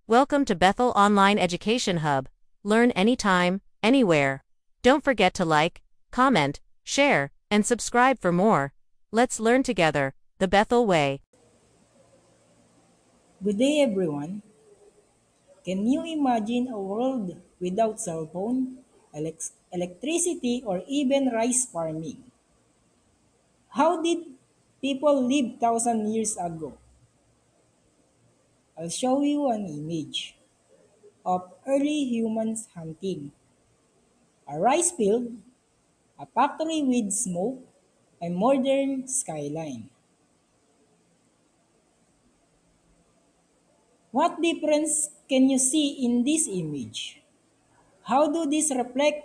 Welcome to Bethel Online Education Hub. Learn anytime, anywhere. Don't forget to like, comment, share, and subscribe for more. Let's learn together, the Bethel way. Good day, everyone. Can you imagine a world without cell phone, electricity, or even rice farming? How did people live thousand years ago? I'll show you an image of early humans hunting. A rice field, a factory with smoke, a modern skyline. What difference can you see in this image? How do these reflect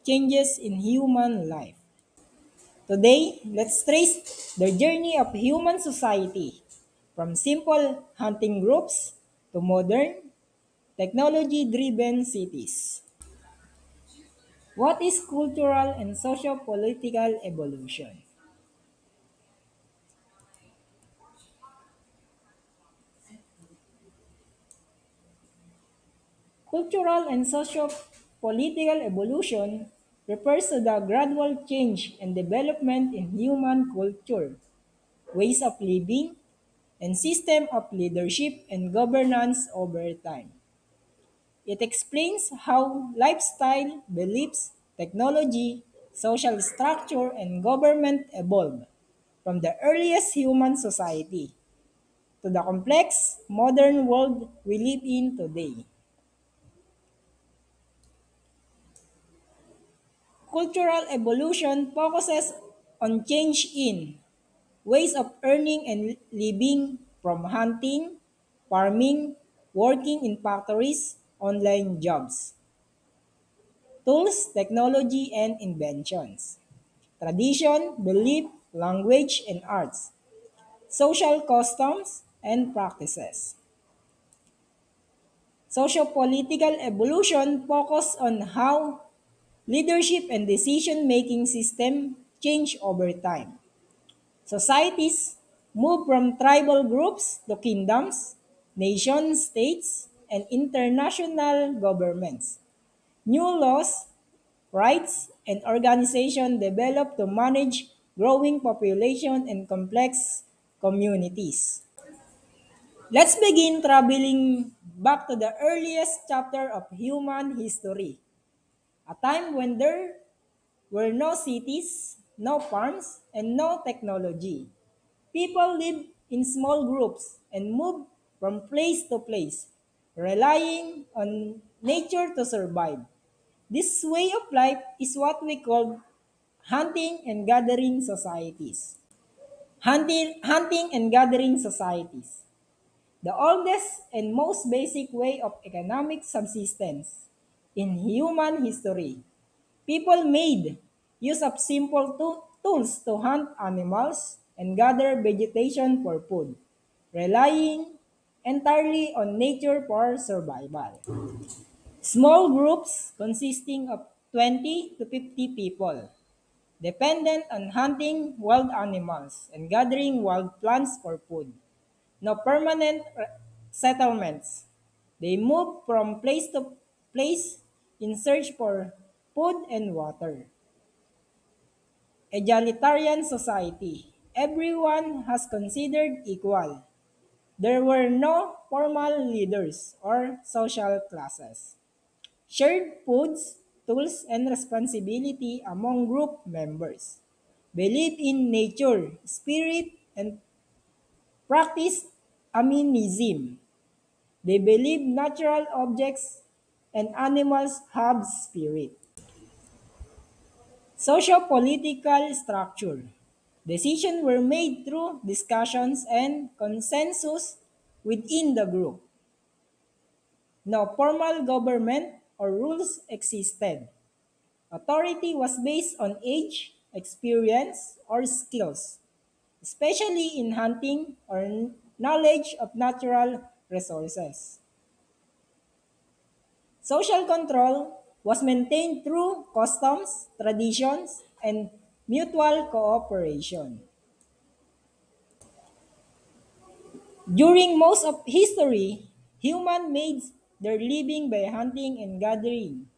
changes in human life? Today, let's trace the journey of human society from simple hunting groups to modern, technology driven cities. What is cultural and socio political evolution? Cultural and socio political evolution refers to the gradual change and development in human culture, ways of living, and system of leadership and governance over time. It explains how lifestyle, beliefs, technology, social structure, and government evolved from the earliest human society to the complex modern world we live in today. Cultural evolution focuses on change in ways of earning and living from hunting, farming, working in factories, online jobs, tools, technology, and inventions. Tradition, belief, language, and arts, social customs and practices. Socio-political evolution focus on how leadership and decision-making system change over time. Societies move from tribal groups to kingdoms, nation states, and international governments. New laws, rights, and organization developed to manage growing population and complex communities. Let's begin traveling back to the earliest chapter of human history, a time when there were no cities, no farms, and no technology. People lived in small groups and moved from place to place, relying on nature to survive. This way of life is what we call hunting and gathering societies. Hunting and gathering societies, the oldest and most basic way of economic subsistence in human history. People made use of simple tools to hunt animals and gather vegetation for food, relying entirely on nature for survival. Small groups consisting of 20 to 50 people, dependent on hunting wild animals and gathering wild plants for food. No permanent settlements. They moved from place to place in search for food and water. Egalitarian society. Everyone has considered equal. There were no formal leaders or social classes. Shared foods, tools, and responsibility among group members. Believe in nature, spirit, and practice animism. They believe natural objects and animals have spirit. Socio-political structure. Decisions were made through discussions and consensus within the group. No formal government or rules existed. Authority was based on age, experience, or skills, especially in hunting or knowledge of natural resources. Social control was maintained through customs, traditions, and mutual cooperation. During most of history, Humans made their living by hunting and gathering.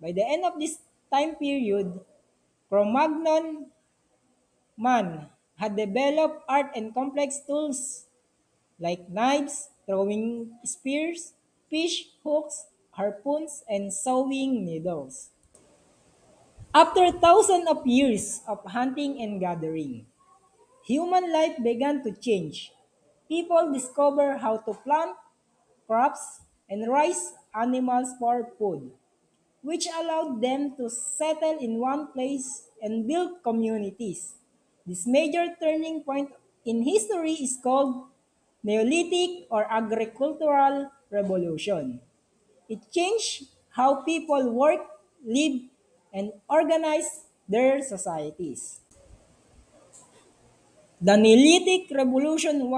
By the end of this time period, Cro-Magnon man had developed art and complex tools like knives, throwing spears, fish hooks, harpoons, and sewing needles. After thousands of years of hunting and gathering, human life began to change. People discovered how to plant crops and raise animals for food, which allowed them to settle in one place and build communities. This major turning point in history is called Neolithic or Agricultural Revolution. It changed how people work, live, and organize their societies. The Neolithic Revolution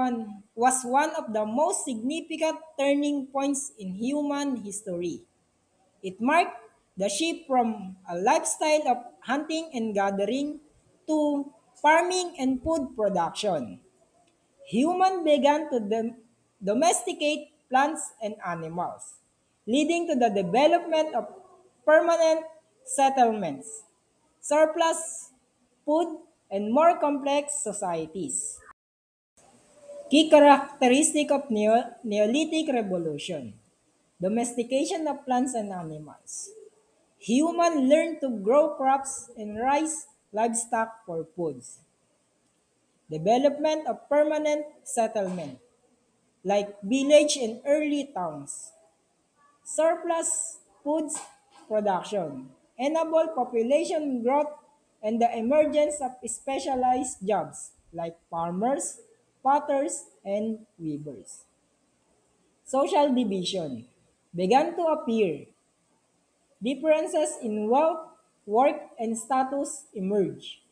was one of the most significant turning points in human history. It marked the shift from a lifestyle of hunting and gathering to farming and food production. Humans began to domesticate plants and animals, leading to the development of permanent settlements, surplus food, and more complex societies. Key characteristic of Neolithic Revolution: domestication of plants and animals. Humans learned to grow crops and raise livestock for foods. Development of permanent settlement, like village and early towns. Surplus foods production, enable population growth and the emergence of specialized jobs like farmers, potters, and weavers. Social division began to appear. Differences in wealth, work, and status emerged.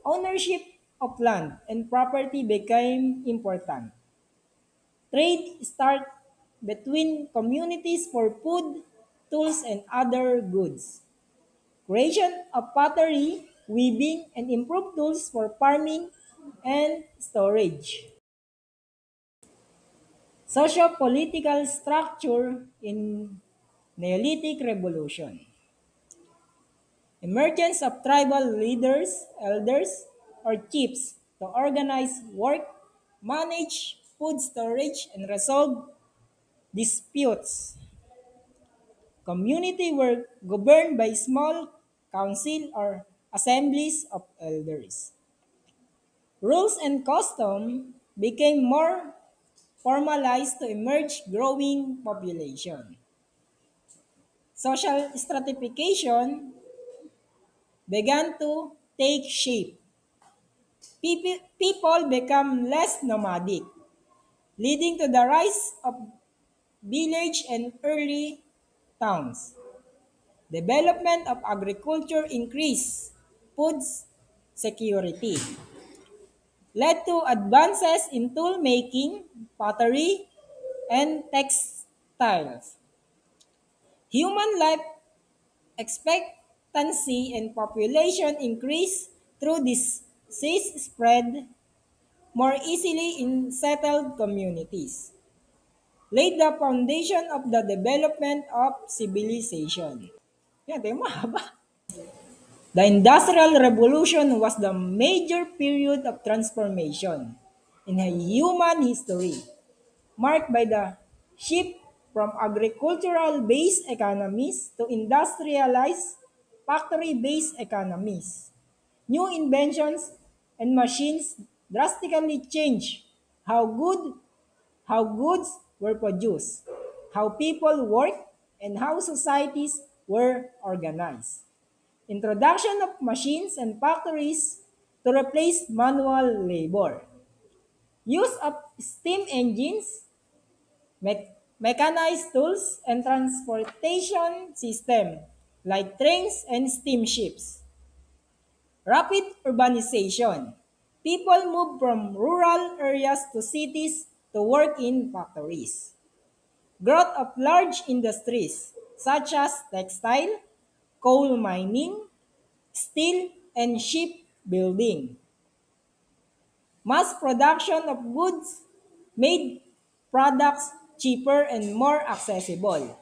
Ownership of land and property became important. Trade started between communities for food, tools, and other goods. Creation of pottery, weaving, and improved tools for farming and storage. Socio-political structure in Neolithic Revolution. Emergence of tribal leaders, elders, or chiefs to organize work, manage food storage, and resolve disputes. Community were governed by small council or assemblies of elders. Rules and custom became more formalized to emerge growing population. Social stratification began to take shape. People become less nomadic, leading to the rise of village and early towns. Development of agriculture increased food security, led to advances in tool making, pottery, and textiles. Human life expectancy and population increased through disease spread more easily in settled communities, laid the foundation of the development of civilization. Yan, tayo mahaba. The Industrial Revolution was the major period of transformation in human history, marked by the shift from agricultural-based economies to industrialized, factory-based economies. New inventions and machines drastically changed how goods were produced, how people worked, and how societies were organized. Introduction of machines and factories to replace manual labor. Use of steam engines, mechanized tools, and transportation system like trains and steamships. Rapid urbanization. People move from rural areas to cities to work in factories. Growth of large industries such as textile, coal mining, steel, and shipbuilding. Mass production of goods made products cheaper, and more accessible.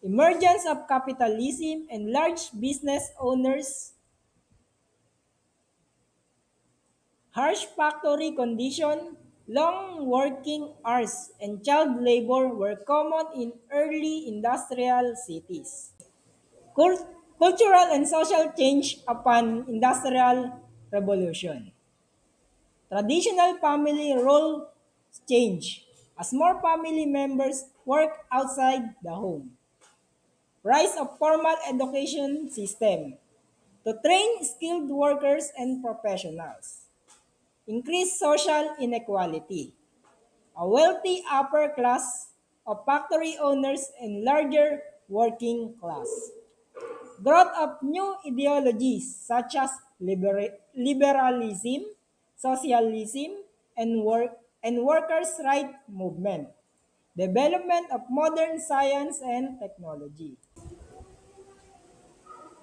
Emergence of capitalism and large business owners, harsh factory condition, long working hours, and child labor were common in early industrial cities. Cultural and social change upon industrial revolution. Traditional family role change as more family members work outside the home. Rise of formal education system to train skilled workers and professionals. Increased social inequality. A wealthy upper class of factory owners and larger working class. Growth of new ideologies such as liberalism, socialism, and workers' rights movement. Development of modern science and technology.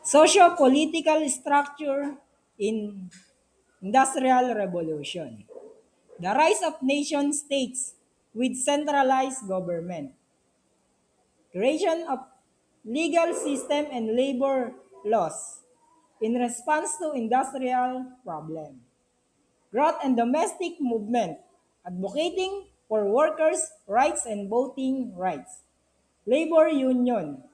Socio-political structure in Industrial Revolution. The rise of nation states with centralized government. Creation of legal system and labor laws in response to industrial problem. Growth and domestic movement, advocating for workers' rights and voting rights. Labor union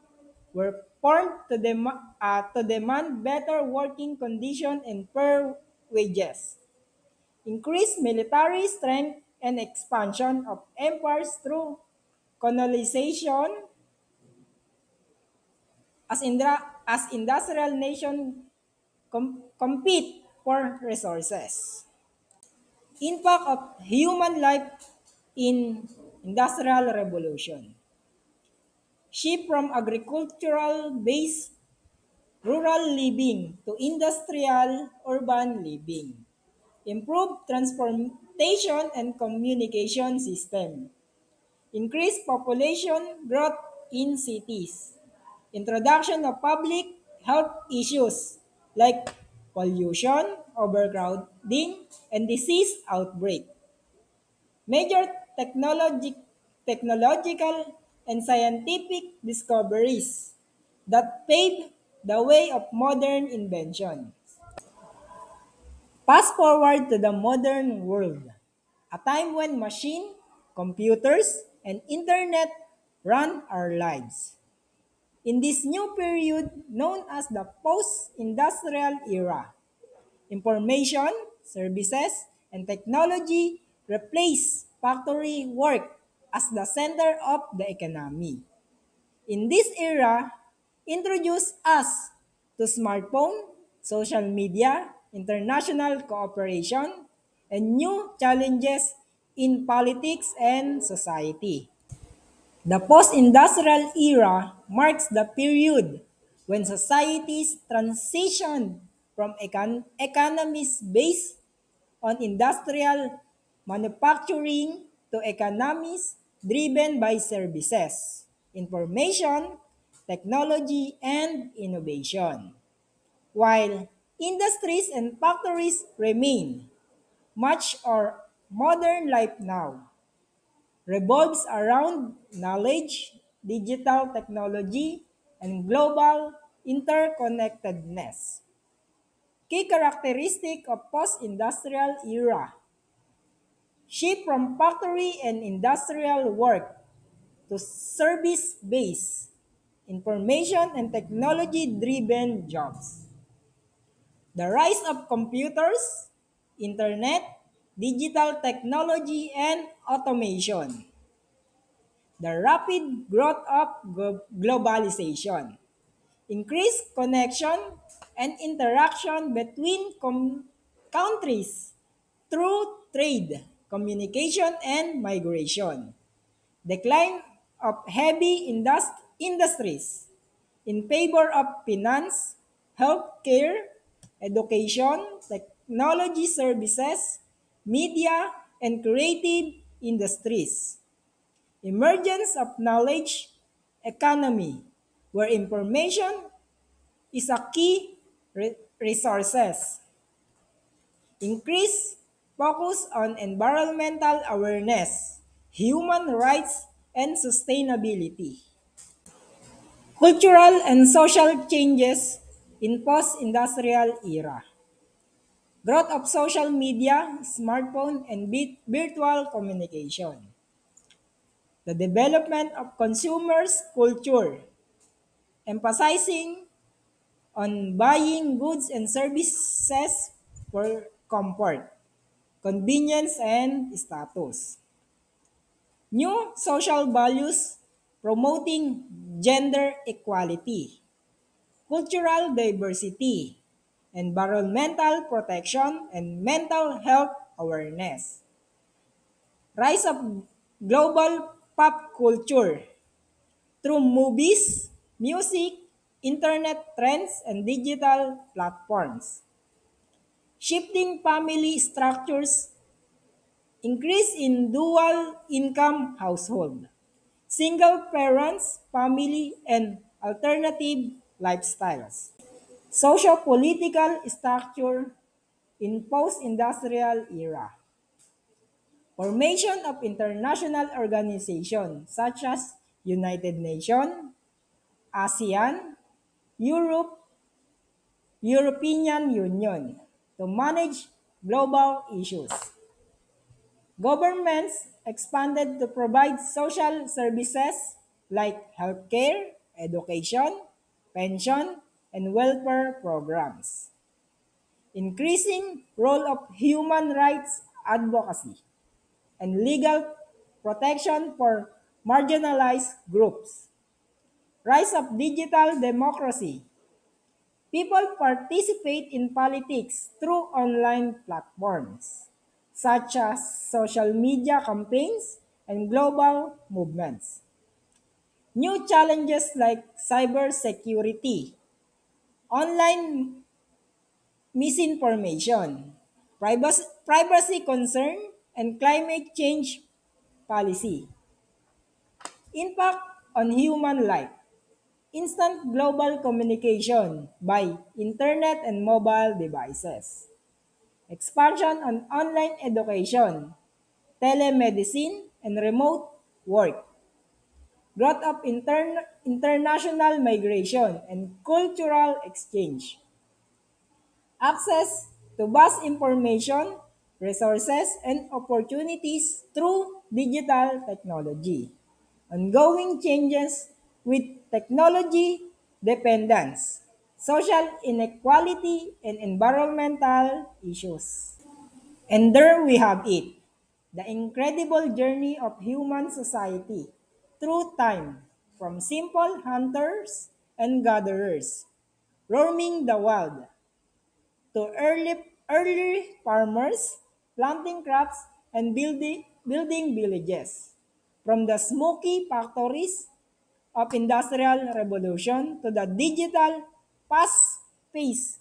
were formed to demand better working conditions and fair wages. Increased military strength and expansion of empires through colonization as industrial nations compete for resources. Impact of human life in industrial revolution. Shift from agricultural based rural living to industrial urban living. Improved transportation and communication system. Increased population growth in cities. Introduction of public health issues like pollution, overcrowding, and disease outbreak. Major technological and scientific discoveries that paved the way of modern invention. Fast forward to the modern world, a time when machine, computers, and internet run our lives. In this new period known as the post-industrial era, information, services, and technology replace factory work as the center of the economy. In this era, introduce us to smartphone, social media, international cooperation, and new challenges in politics and society. The post-industrial era marks the period when societies transitioned from economies based on industrial manufacturing to economies driven by services, information, technology, and innovation. While industries and factories remain, much our modern life now revolves around knowledge, digital technology, and global interconnectedness. Key characteristic of post-industrial era: shift from factory and industrial work to service-based, information and technology-driven jobs. The rise of computers, internet, digital technology, and automation. The rapid growth of globalization. Increased connection and interaction between countries through trade, communication, and migration. Decline of heavy industries in favor of finance, healthcare, education, technology services, media, and creative industries. Emergence of knowledge economy, where information is a key resources. Increase focus on environmental awareness, human rights, and sustainability. Cultural and social changes in post-industrial era. Growth of social media, smartphone, and virtual communication. The development of consumers' culture, emphasizing on buying goods and services for comfort, convenience, and status. New social values promoting gender equality, cultural diversity, environmental protection, and mental health awareness. Rise of global pop culture through movies, music, internet trends, and digital platforms. Shifting family structures, increase in dual income household, single parents, family, and alternative lifestyles. Socio-political structure in post-industrial era. Formation of international organizations such as United Nations, ASEAN, Europe, European Union to manage global issues. Governments expanded to provide social services like healthcare, education, pension, and welfare programs. Increasing role of human rights advocacy and legal protection for marginalized groups. Rise of digital democracy. People participate in politics through online platforms, such as social media campaigns and global movements. New challenges like cybersecurity, online misinformation, privacy concern, and climate change policy. Impact on human life. Instant global communication by internet and mobile devices. Expansion on online education, telemedicine, and remote work. Growth of international migration and cultural exchange. Access to vast information, resources, and opportunities through digital technology. Ongoing changes with technology dependence, social inequality, and environmental issues. And there we have it, the incredible journey of human society through time, from simple hunters and gatherers roaming the wild to early farmers planting crops and building villages. From the smoky factories of industrial revolution to the digital fast-paced,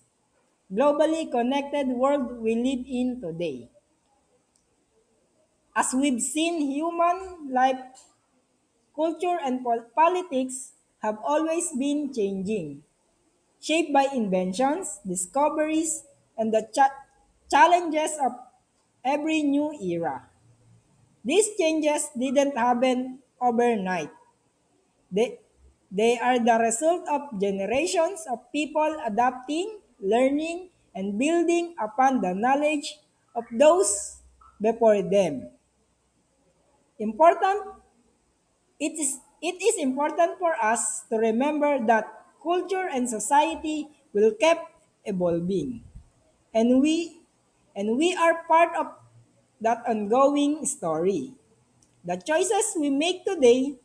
globally connected world we live in today. As we've seen, human life, culture, and politics have always been changing, shaped by inventions, discoveries, and the challenges of every new era. These changes didn't happen overnight. They, they are the result of generations of people adapting, learning, and building upon the knowledge of those before them. Important it is important for us to remember that culture and society will keep evolving, and we are part of that ongoing story. The choices we make today,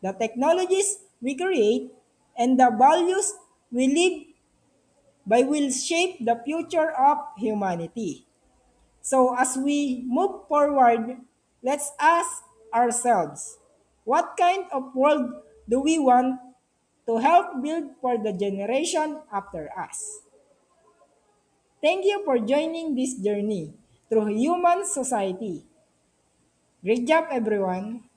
the technologies we create, and the values we live by will shape the future of humanity. So as we move forward, let's ask ourselves, what kind of world do we want to help build for the generation after us? Thank you for joining this journey through human society. Great job, everyone.